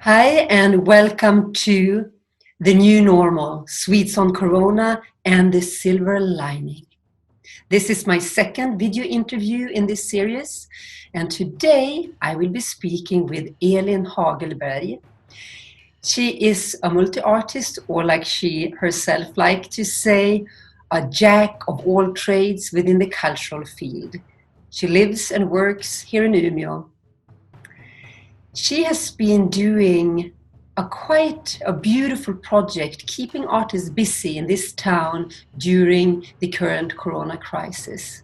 Hi and welcome to The New Normal, Swedes on Corona and the Silver Lining. This is my second video interview in this series, and today I will be speaking with Elin Hagelberg. She is a multi-artist, or like she herself likes to say, a jack of all trades within the cultural field. She lives and works here in Umeå. She has been doing quite a beautiful project, keeping artists busy in this town during the current corona crisis.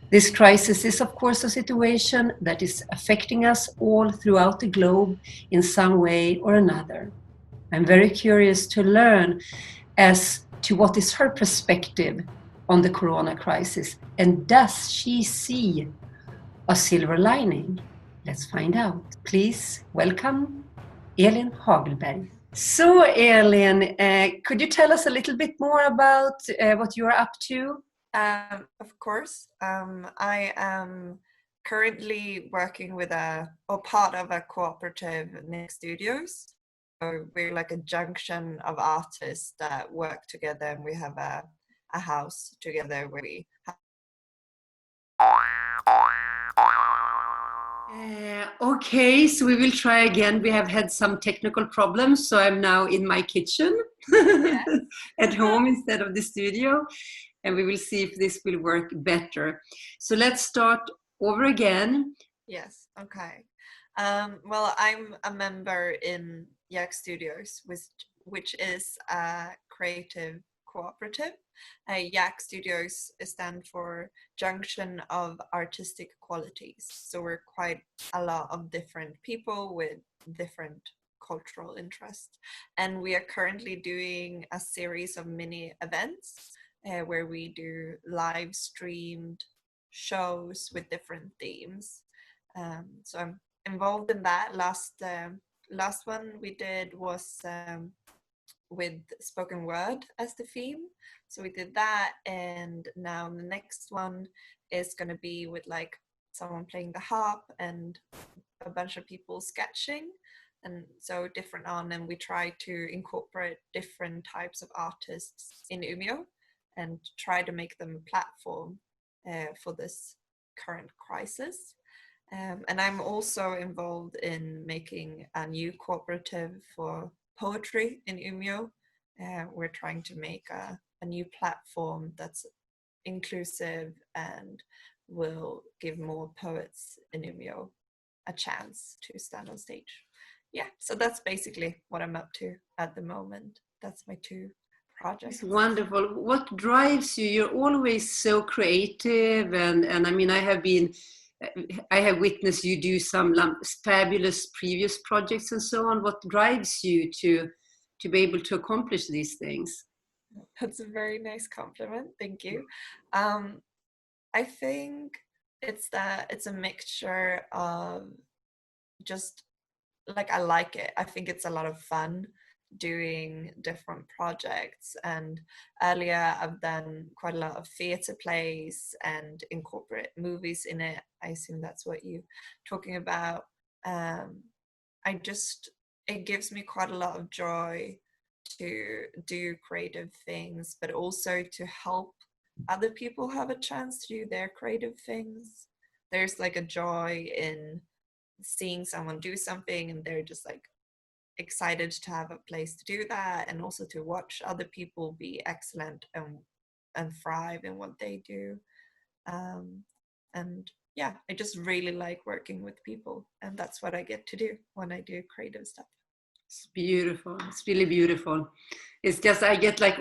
This crisis is, of course, a situation that is affecting us all throughout the globe in some way or another. I'm very curious to learn as to what is her perspective on the corona crisis, and does she see a silver lining? Let's find out. Please welcome Elin Hagelberg. So Elin, could you tell us a little bit more about what you are up to? Of course. I am currently working with part of a cooperative JAQ-Studios. So we're like a junction of artists that work together, and we have a house together where we have Okay, so we will try again. We have had some technical problems, so I'm now in my kitchen at home instead of the studio, and we will see if this will work better. So let's start over again. Yes, okay. Well, I'm a member in JAQ-Studios, which is a creative cooperative. JAQ-Studios stands for Junction of Artistic Qualities. So we're quite a lot of different people with different cultural interests. And we are currently doing a series of mini events where we do live streamed shows with different themes. So I'm involved in that. Last one we did was with spoken word as the theme. So we did that, and now the next one is going to be with like someone playing the harp and a bunch of people sketching, and so different on, and we try to incorporate different types of artists in Umeå and try to make them a platform for this current crisis. And I'm also involved in making a new cooperative for poetry in Umeå. We're trying to make a new platform that's inclusive and will give more poets in Umeå a chance to stand on stage. Yeah, so that's basically what I'm up to at the moment. That's my two projects. It's wonderful. What drives you? You're always so creative, and I mean, I have witnessed you do some fabulous previous projects and so on. What drives you to be able to accomplish these things? That's a very nice compliment. Thank you. I think it's a mixture of just like, I like it. I think it's a lot of fun doing different projects, and earlier I've done quite a lot of theatre plays and incorporate movies in it. I assume that's what you're talking about. It gives me quite a lot of joy to do creative things, but also to help other people have a chance to do their creative things. There's like a joy in seeing someone do something and they're just like excited to have a place to do that, and also to watch other people be excellent and thrive in what they do. And yeah, I just really like working with people, and that's what I get to do when I do creative stuff. It's beautiful. It's really beautiful. It's just, I get like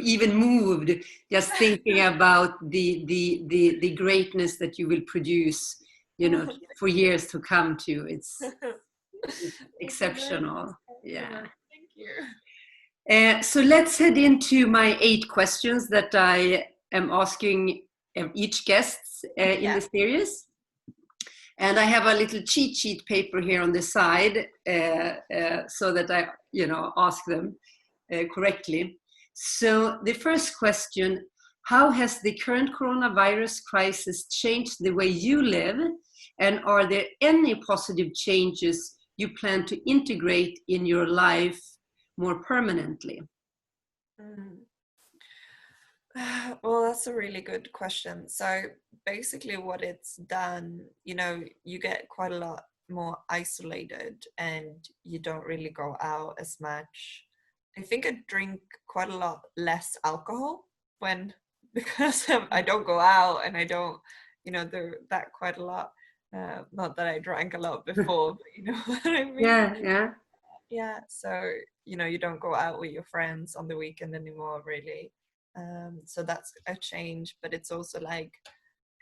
even moved just thinking about the greatness that you will produce, you know, for years to come to. It's exceptional. Yeah. Thank you. So let's head into my 8 questions that I am asking each guest in the series. And I have a little cheat sheet paper here on the side so that I, ask them correctly. So the first question: how has the current coronavirus crisis changed the way you live? And are there any positive changes you plan to integrate in your life more permanently? Mm. Well, that's a really good question. So basically what it's done, you get quite a lot more isolated and you don't really go out as much. I think I drink quite a lot less alcohol when because I don't go out and I don't, do that quite a lot. Not that I drank a lot before, but you know what I mean? Yeah. Yeah, so you don't go out with your friends on the weekend anymore, really. So that's a change, but it's also like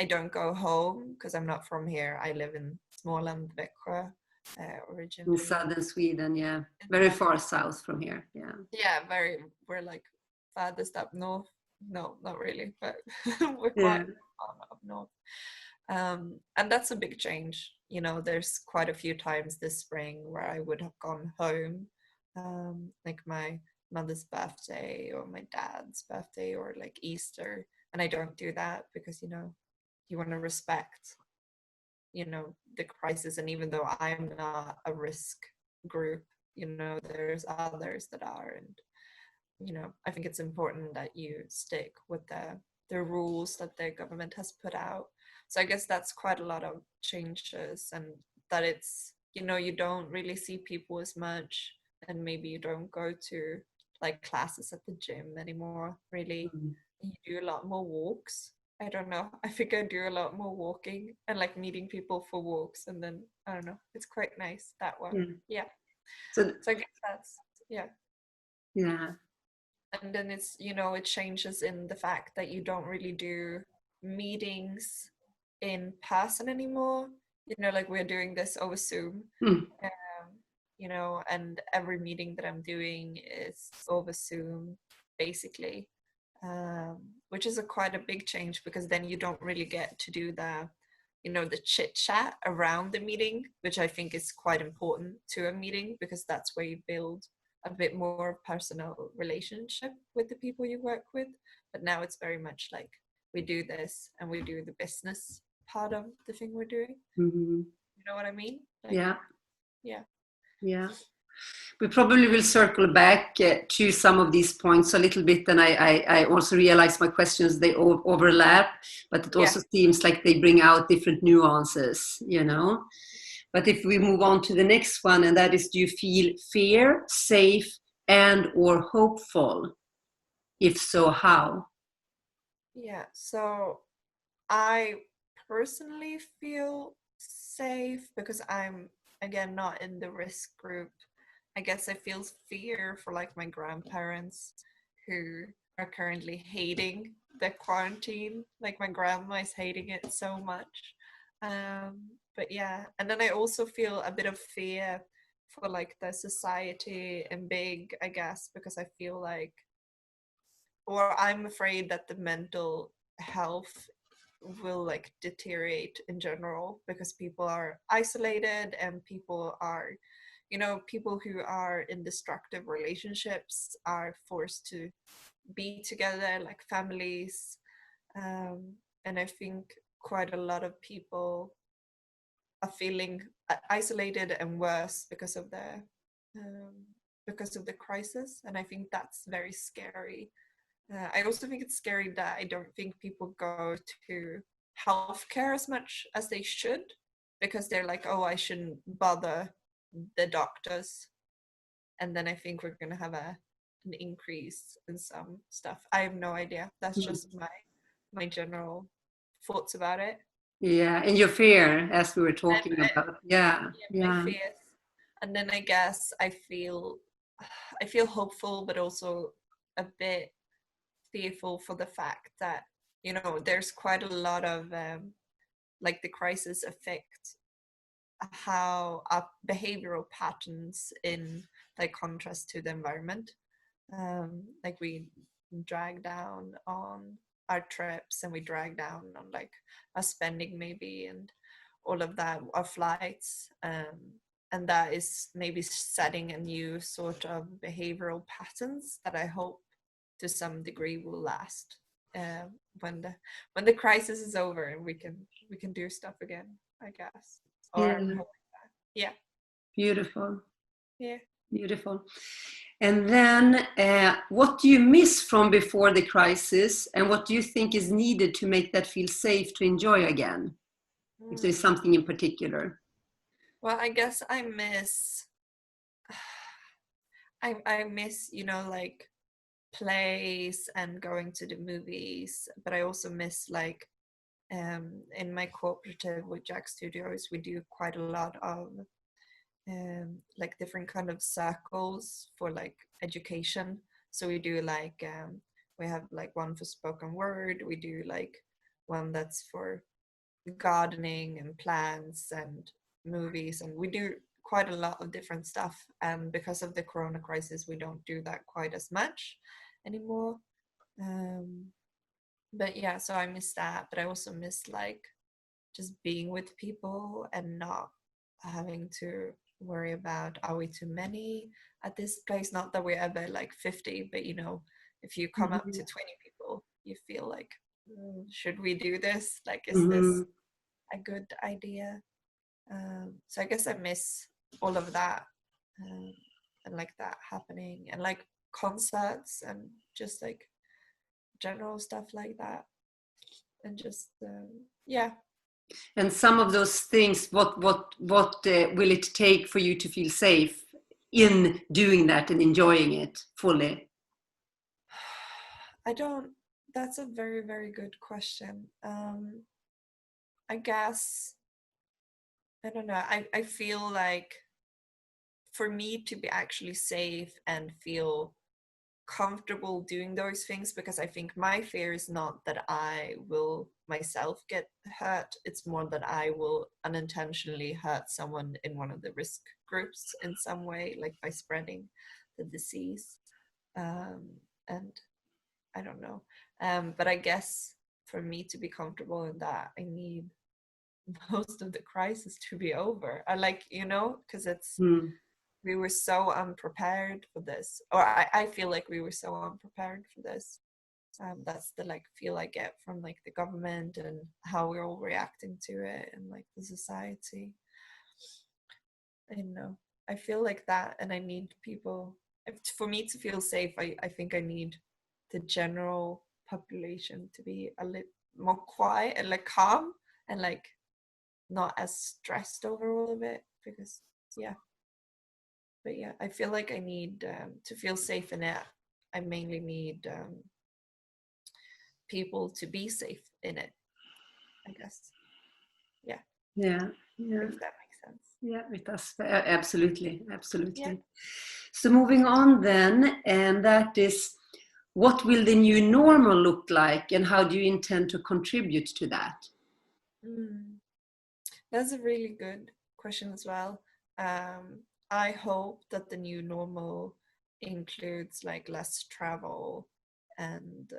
I don't go home because I'm not from here. I live in Småland, Växjö, In originally. southern Sweden, yeah. In Very southern- far south from here, yeah. Yeah, we're like farthest up north. No, not really, but we're Yeah. quite far up north. And that's a big change. There's quite a few times this spring where I would have gone home, like my mother's birthday or my dad's birthday or like Easter, and I don't do that because you want to respect the crisis. And even though I'm not a risk group, there's others that are, and I think it's important that you stick with the rules that the government has put out. So I guess that's quite a lot of changes, and that it's you don't really see people as much, and maybe you don't go to like classes at the gym anymore, really. Mm. You do a lot more walks. I don't know. I think I do a lot more walking and like meeting people for walks, and then I don't know. It's quite nice that way. Yeah. Yeah. So So I guess that's yeah. yeah. And then it's it changes in the fact that you don't really do meetings in person anymore, like we're doing this over Zoom. Mm. And every meeting that I'm doing is over Zoom basically, which is quite a big change, because then you don't really get to do the chit chat around the meeting, which I think is quite important to a meeting, because that's where you build a bit more personal relationship with the people you work with. But now it's very much like we do this and we do the business part of the thing we're doing. Mm-hmm. You know what I mean? Like, Yeah. Yeah. Yeah. We probably will circle back to some of these points a little bit, and I also realize my questions, they overlap, but it also seems like they bring out different nuances. But if we move on to the next one, and that is, do you feel fear, safe, and or hopeful? If so, how? Yeah. So I personally feel safe because I'm, again, not in the risk group. I guess I feel fear for like my grandparents who are currently hating the quarantine. Like my grandma is hating it so much. But yeah, and then I also feel a bit of fear for like the society and big, I guess, because I feel like, or I'm afraid that the mental health will like deteriorate in general, because people are isolated and people are, people who are in destructive relationships are forced to be together like families. And I think quite a lot of people are feeling isolated and worse um, because of the crisis, and I think that's very scary. I also think it's scary that I don't think people go to healthcare as much as they should, because they're like, oh, I shouldn't bother the doctors. And then I think we're going to have an increase in some stuff. I have no idea. That's just my general thoughts about it. Yeah, and your fear, as we were talking And about. Yeah. my fears. And then I guess I feel hopeful, but also a bit fearful for the fact that there's quite a lot of like the crisis affect how our behavioral patterns in like contrast to the environment. Like we drag down on our trips, and we drag down on like our spending maybe, and all of that, our flights, and that is maybe setting a new sort of behavioral patterns that I hope to some degree will last, when the crisis is over and we can do stuff again, I guess. Or Yeah. I'm hoping that. Yeah. Beautiful. Yeah. Beautiful. And then what do you miss from before the crisis, and what do you think is needed to make that feel safe to enjoy again? If there's something in particular. Well, I guess I miss, I miss, you know, like plays and going to the movies, but I also miss like in my cooperative with JAQ-Studios, we do quite a lot of like different kind of circles for like education. So we do like we have like one for spoken word, we do like one that's for gardening and plants and movies, and we do quite a lot of different stuff, and because of the corona crisis we don't do that quite as much anymore. But yeah, so I miss that, but I also miss like just being with people and not having to worry about are we too many at this place. Not that we're ever like 50, but you know, if you come up to 20 people you feel like should we do this, like is this a good idea? So I guess I miss all of that, and like that happening, and like concerts and just like general stuff like that, and just yeah. And some of those things, what will it take for you to feel safe in doing that and enjoying it fully? I don't, that's a very, very good question. I guess, I don't know, I feel like for me to be actually safe and feel comfortable doing those things, because I think my fear is not that I will myself get hurt, it's more that I will unintentionally hurt someone in one of the risk groups in some way, like by spreading the disease. And I don't know, but I guess for me to be comfortable in that I need most of the crisis to be over. I like, you know, because it's we were so unprepared for this, or I feel like we were so unprepared for this. That's the like feel I get from like the government and how we're all reacting to it, and like the society. I know, I feel like that, and I need people, for me to feel safe, I think I need the general population to be a little more quiet and like calm and like not as stressed over all of it, because yeah. But yeah, I feel like I need to feel safe in it. I mainly need people to be safe in it, I guess. Yeah. Yeah. If that makes sense. Yeah, it does. Absolutely. Yeah. So moving on then, and that is, what will the new normal look like, and how do you intend to contribute to that? That's a really good question as well. I hope that the new normal includes like less travel and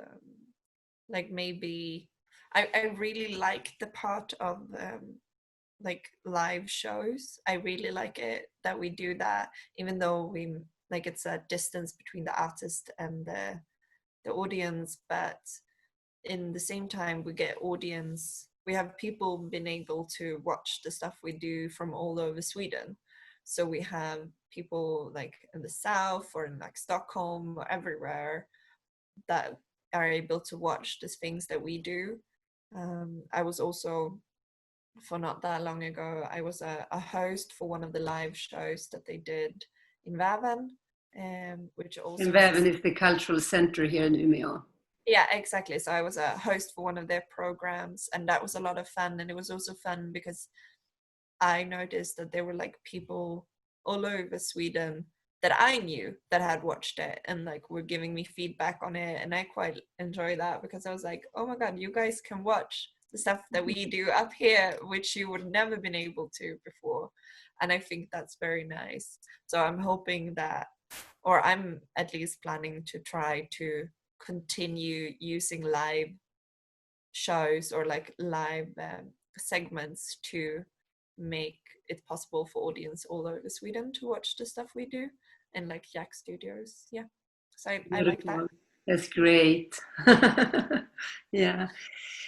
like maybe I really like the part of like live shows. I really like it that we do that, even though we like it's a distance between the artist and the audience, but in the same time we get audience, we have people been able to watch the stuff we do from all over Sweden. So we have people like in the south or in like Stockholm or everywhere that are able to watch the things that we do. I was also, for not that long ago, I was a host for one of the live shows that they did in Väven, which also And Väven is the cultural center here in Umeå. Yeah, exactly. So I was a host for one of their programs, and that was a lot of fun. And it was also fun because I noticed that there were like people all over Sweden that I knew that had watched it and like were giving me feedback on it. And I quite enjoy that, because I was like, oh my God, you guys can watch the stuff that we do up here, which you would never been able to before. And I think that's very nice. So I'm hoping that, or I'm at least planning to try to continue using live shows or like live segments to make it possible for audience all over Sweden to watch the stuff we do, and like JAQ-Studios. Yeah, so I like that. That's great. Yeah.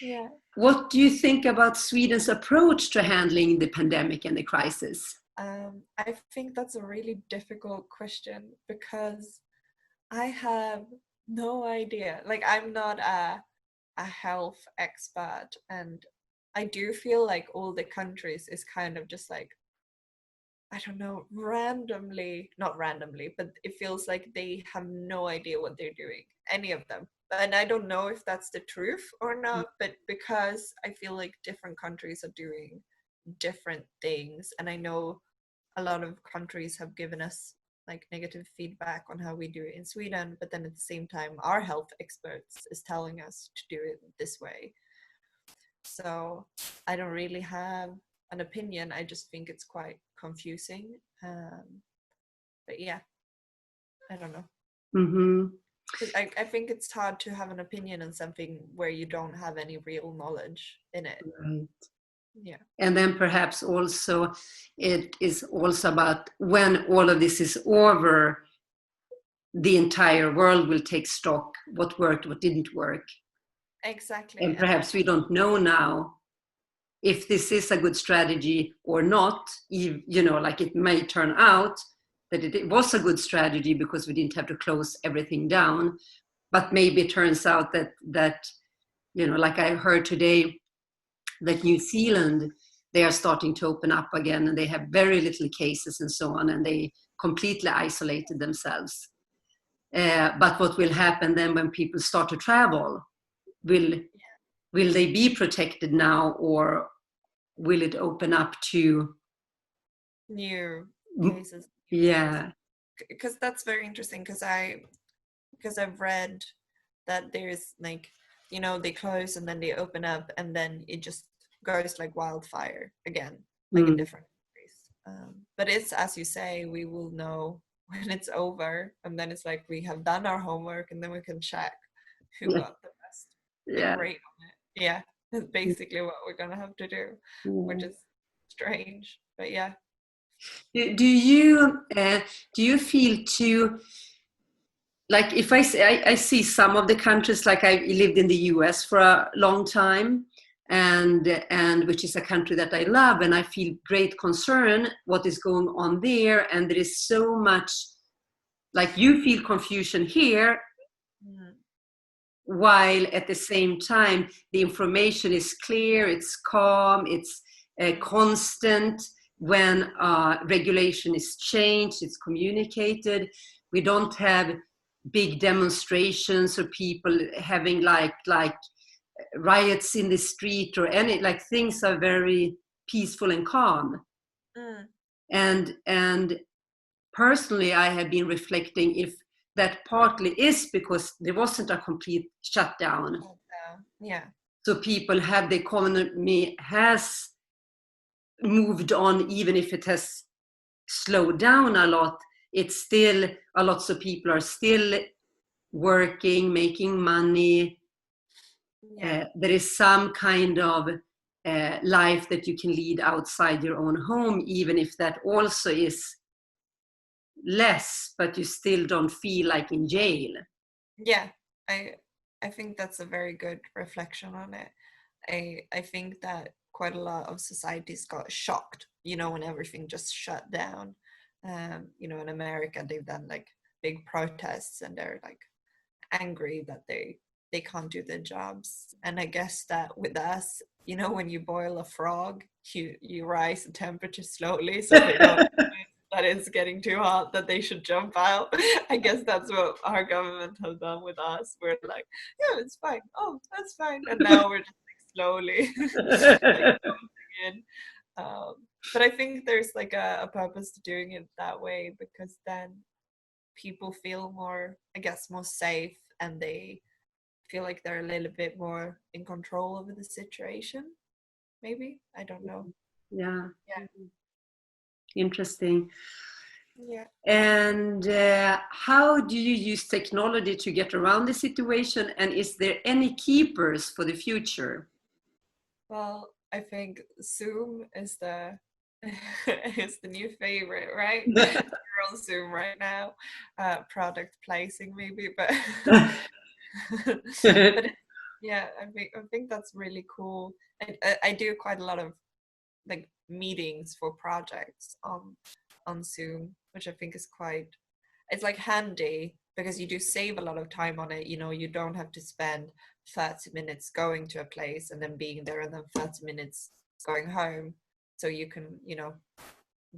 Yeah. What do you think about Sweden's approach to handling the pandemic and the crisis? I think that's a really difficult question because I have no idea. Like, I'm not a health expert, and I do feel like all the countries is kind of just like, I don't know, not randomly, but it feels like they have no idea what they're doing, any of them. And I don't know if that's the truth or not, but because I feel like different countries are doing different things, and I know a lot of countries have given us like negative feedback on how we do it in Sweden, but then at the same time our health experts is telling us to do it this way. So I don't really have an opinion. I just think it's quite confusing. But yeah, I don't know. Mm-hmm. I think it's hard to have an opinion on something where you don't have any real knowledge in it. Right. Yeah. And then perhaps also it is also about when all of this is over, the entire world will take stock, what worked, what didn't work. Exactly. And perhaps we don't know now if this is a good strategy or not. Like it may turn out that it was a good strategy because we didn't have to close everything down. But maybe it turns out that like I heard today, that New Zealand, they are starting to open up again, and they have very little cases and so on, and they completely isolated themselves. But what will happen then when people start to travel? Will they be protected now, or will it open up to New cases? Yeah. Because that's very interesting. Because I've read that there's like, they close and then they open up, and then it just goes like wildfire again, like in different countries. But it's, as you say, we will know when it's over, and then it's like we have done our homework, and then we can check who got the best rate on it. Yeah, that's basically what we're gonna have to do, which is strange, but yeah. Do you feel too, like if I see some of the countries, like I lived in the US for a long time, and which is a country that I love, and I feel great concern what is going on there, and there is so much, like you feel confusion here, while at the same time the information is clear, it's calm, it's constant. When regulation is changed, it's communicated. We don't have big demonstrations or people having like riots in the street or any, like things are very peaceful and calm. And personally, I have been reflecting if that partly is because there wasn't a complete shutdown. Yeah. So people have, the economy has moved on, even if it has slowed down a lot. It's still a lot, so people are still working, making money. There is some kind of life that you can lead outside your own home, even if that also is less, but you still don't feel like in jail. Yeah, I think that's a very good reflection on it. I think that quite a lot of societies got shocked, when everything just shut down. In America, they've done like big protests, and they're like angry that they can't do their jobs. And I guess that with us, when you boil a frog, you rise the temperature slowly, so they don't that it's getting too hot, that they should jump out. I guess that's what our government has done with us. We're like, yeah, it's fine. Oh, that's fine. And now we're just like slowly like going in. But I think there's like a purpose to doing it that way, because then people feel more, I guess, more safe, and they feel like they're a little bit more in control over the situation. Maybe, I don't know. Yeah. Interesting. Yeah. And how do you use technology to get around the situation? And is there any keepers for the future? Well, I think Zoom is the is the new favorite, right? We're on Zoom right now. Product placing maybe, but but yeah, I think that's really cool. I do quite a lot of like meetings for projects on Zoom, which I think is quite, it's like handy because you do save a lot of time on it. You know, you don't have to spend 30 minutes going to a place and then being there and then 30 minutes going home. So you can, you know,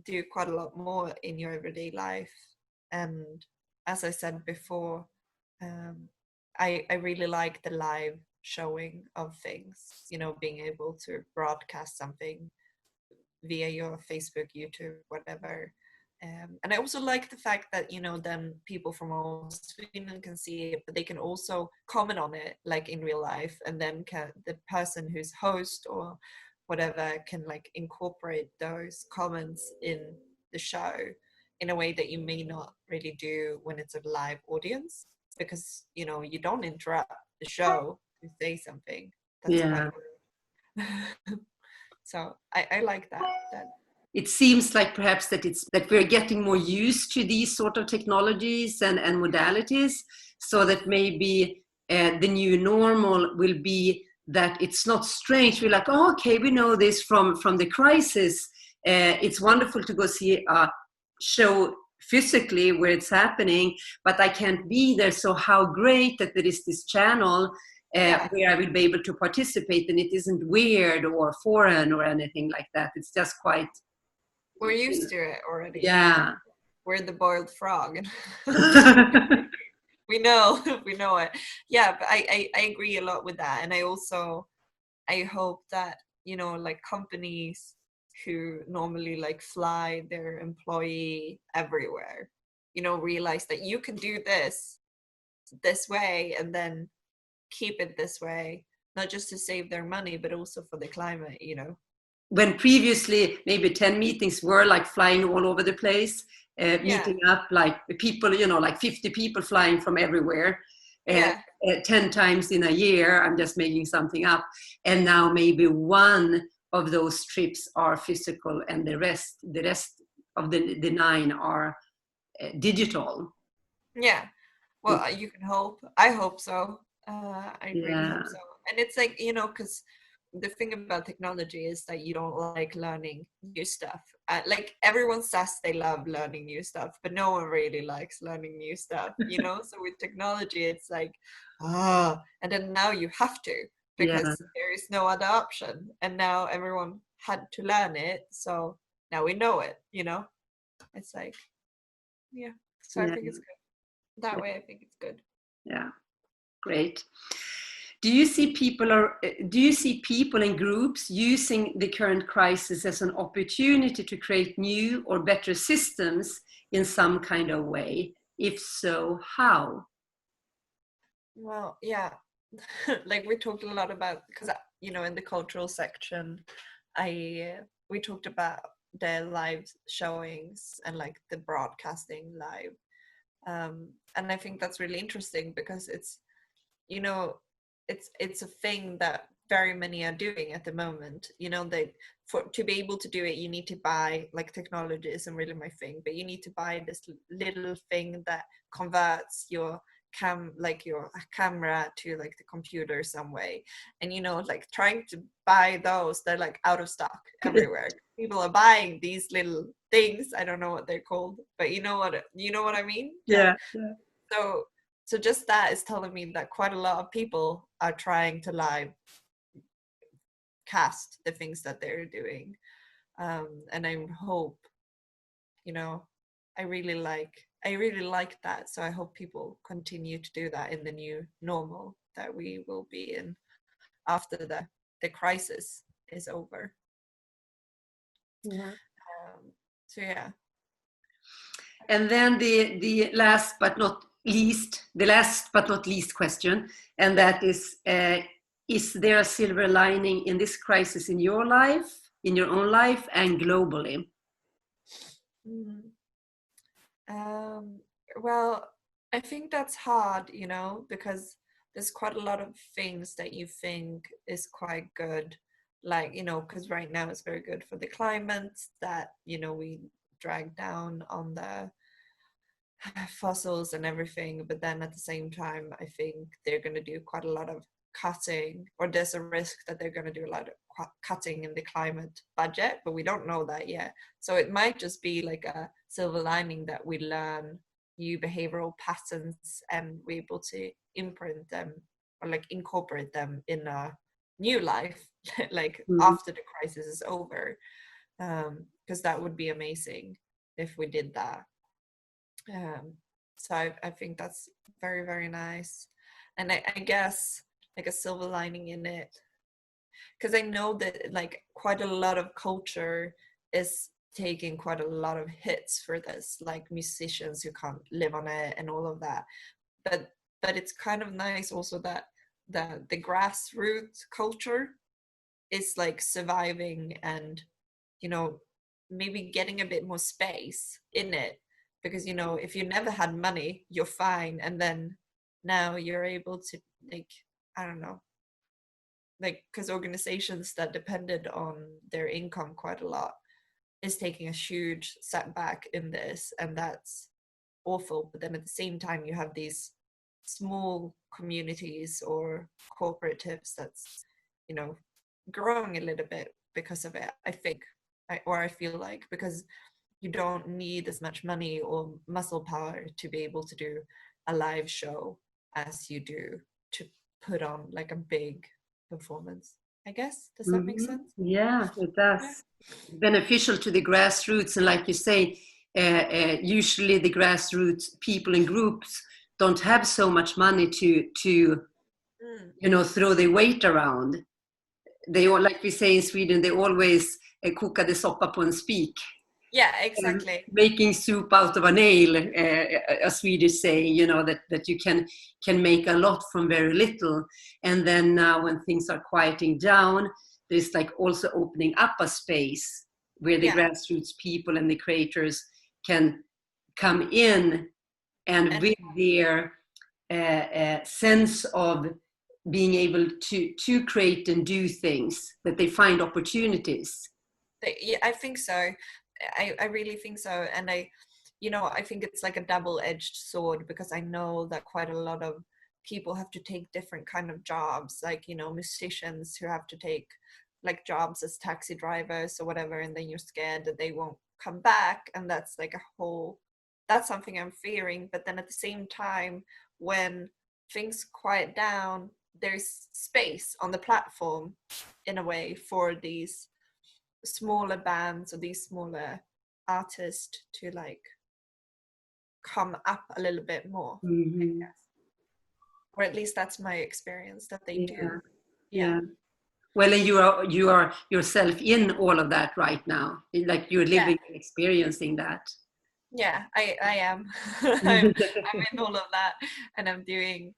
do quite a lot more in your everyday life. And as I said before, I really like the live showing of things, you know, being able to broadcast something via your Facebook, YouTube, whatever. And I also like the fact that, you know, then people from all Sweden can see it, but they can also comment on it like in real life, and then the person who's host or whatever can like incorporate those comments in the show in a way that you may not really do when it's a live audience, because, you know, you don't interrupt the show to say something. That's Yeah. quite rude. So I like that. It seems like perhaps that we're getting more used to these sort of technologies and modalities, so that maybe the new normal will be that it's not strange. We're like, oh, okay, we know this from the crisis. It's wonderful to go see a show physically where it's happening, but I can't be there. So how great that there is this channel where I will be able to participate, and it isn't weird or foreign or anything like that. It's just quite... We're used to it already. Yeah. We're the boiled frog. we know it. Yeah, but I agree a lot with that. And I hope that, you know, like companies who normally like fly their employee everywhere, you know, realize that you can do this way and then keep it this way, not just to save their money, but also for the climate, you know. When previously maybe 10 meetings were like flying all over the place, meeting up like people, you know, like 50 people flying from everywhere, 10 times in a year, I'm just making something up. And now maybe one of those trips are physical and the rest of the 9 are digital. Yeah. Well, you can hope. I hope so. I really hope so. And it's like, you know, because the thing about technology is that you don't like learning new stuff. Like everyone says they love learning new stuff, but no one really likes learning new stuff, you know? So with technology, it's like, and then now you have to, because there is no other option. And now everyone had to learn it. So now we know it, you know? It's like, so I think it's good. That way I think it's good. Yeah, great. Do you see people and groups using the current crisis as an opportunity to create new or better systems in some kind of way? If so, how? Well, yeah, like we talked a lot about, because, you know, in the cultural section, we talked about the live showings and like the broadcasting live. And I think that's really interesting because it's, you know, it's a thing that very many are doing at the moment. You know, to be able to do it, you need to buy, like, technology isn't really my thing, but you need to buy this little thing that converts your camera to like the computer some way. And, you know, like trying to buy those, they're like out of stock everywhere. People are buying these little things, I don't know what they're called, but you know what I mean? Yeah. So just that is telling me that quite a lot of people are trying to live cast the things that they're doing. And I hope, you know, I really like that. So I hope people continue to do that in the new normal that we will be in after the crisis is over. Yeah. So yeah. And then the last but not least question, and that is there a silver lining in this crisis in your life, in your own life, and globally? Well, I think that's hard, you know, because there's quite a lot of things that you think is quite good, like, you know, because right now it's very good for the climate that, you know, we drag down on the fossils and everything, but then at the same time I think they're going to do quite a lot of cutting, or there's a risk that they're going to do cutting in the climate budget, but we don't know that yet. So it might just be like a silver lining that we learn new behavioral patterns and we're able to imprint them or like incorporate them in a new life, like after the crisis is over, because that would be amazing if we did that. So I think that's very, very nice. And I guess like a silver lining in it, because I know that like quite a lot of culture is taking quite a lot of hits for this, like musicians who can't live on it and all of that. But it's kind of nice also that the grassroots culture is like surviving and, you know, maybe getting a bit more space in it, because, you know, if you never had money, you're fine, and then now you're able to, like, I don't know, like, because organizations that depended on their income quite a lot is taking a huge setback in this, and that's awful. But then at the same time you have these small communities or cooperatives that's, you know, growing a little bit because of it, I think. I feel like, because you don't need as much money or muscle power to be able to do a live show as you do to put on like a big performance, I guess. Does that make sense? Yeah, it does. Yeah. Beneficial to the grassroots, and like you say, usually the grassroots people and groups don't have so much money to you know, throw their weight around. They all, like we say in Sweden, they always kokade soppa på en spik. Yeah, exactly. Making soup out of a nail, a Swedish saying, you know, that you can make a lot from very little. And then now when things are quieting down, there's like also opening up a space where the grassroots people and the creators can come in and with their sense of being able to create and do things, that they find opportunities. Yeah, I think so. I really think so. And you know, I think it's like a double-edged sword, because I know that quite a lot of people have to take different kind of jobs, like, you know, musicians who have to take like jobs as taxi drivers or whatever, and then you're scared that they won't come back, and that's like that's something I'm fearing. But then at the same time, when things quiet down, there's space on the platform in a way for these smaller bands or these smaller artists to like come up a little bit more, I guess. Or at least that's my experience, that they do. Yeah. Well, and you are yourself in all of that right now, like you're living and experiencing that. Yeah, I am. I'm in all of that, and I'm doing,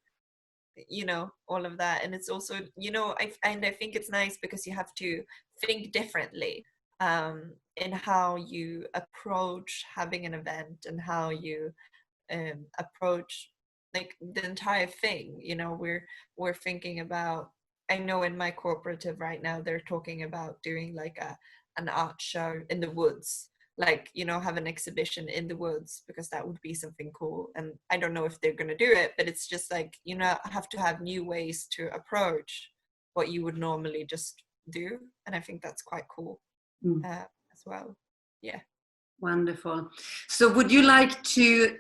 you know, all of that. And it's also, you know, I think it's nice because you have to think differently in how you approach having an event, and how you approach like the entire thing. You know, we're thinking about, I know in my cooperative right now they're talking about doing like an art show in the woods, like, you know, have an exhibition in the woods, because that would be something cool. And I don't know if they're going to do it, but it's just like, you know, have to have new ways to approach what you would normally just do. And I think that's quite cool as well. Yeah. Wonderful. So would you like to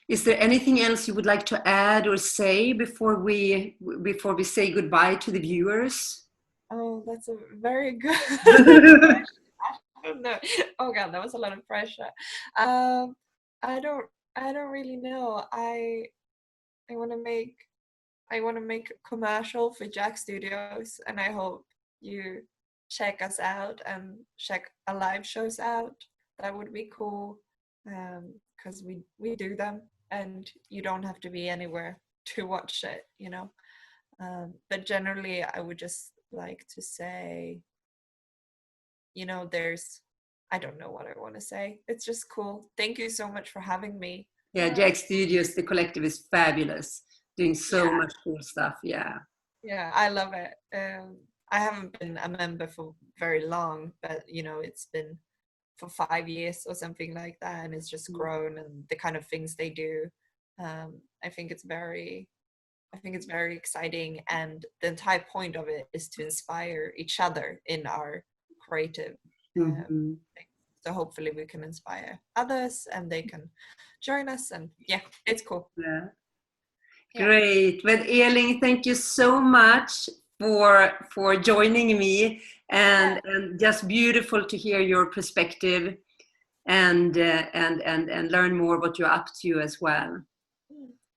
is there anything else you would like to add or say before we say goodbye to the viewers? Oh, that's a very good I don't know. Oh god, that was a lot of pressure. I don't really know. I want to make a commercial for JAQ-Studios, and I hope you check us out and check our live shows out. That would be cool, because we do them, and you don't have to be anywhere to watch it, you know. But generally, I would just like to say, you know, I don't know what I want to say. It's just cool. Thank you so much for having me. Yeah, JAQ-Studios, the collective is fabulous, doing so much cool stuff. Yeah. Yeah, I love it. I haven't been a member for very long, but you know, it's been for 5 years or something like that, and it's just grown, and the kind of things they do. I think it's very I think it's very exciting, and the entire point of it is to inspire each other in our creative thing. So hopefully we can inspire others and they can join us, and yeah, it's cool. Yeah. Great. Well, Elin, thank you so much for joining me, and just beautiful to hear your perspective and learn more what you're up to as well.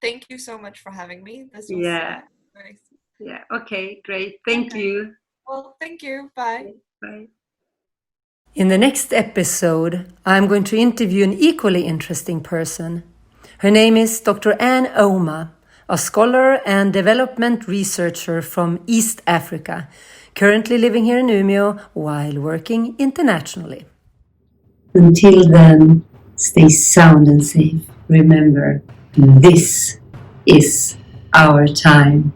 Thank you so much for having me. This was nice. Yeah. Okay, great. Thank you. Well, thank you. Bye. Bye. In the next episode, I'm going to interview an equally interesting person. Her name is Dr. Ouma, a scholar and development researcher from East Africa, currently living here in Umeå while working internationally. Until then, stay sound and safe. Remember, this is our time.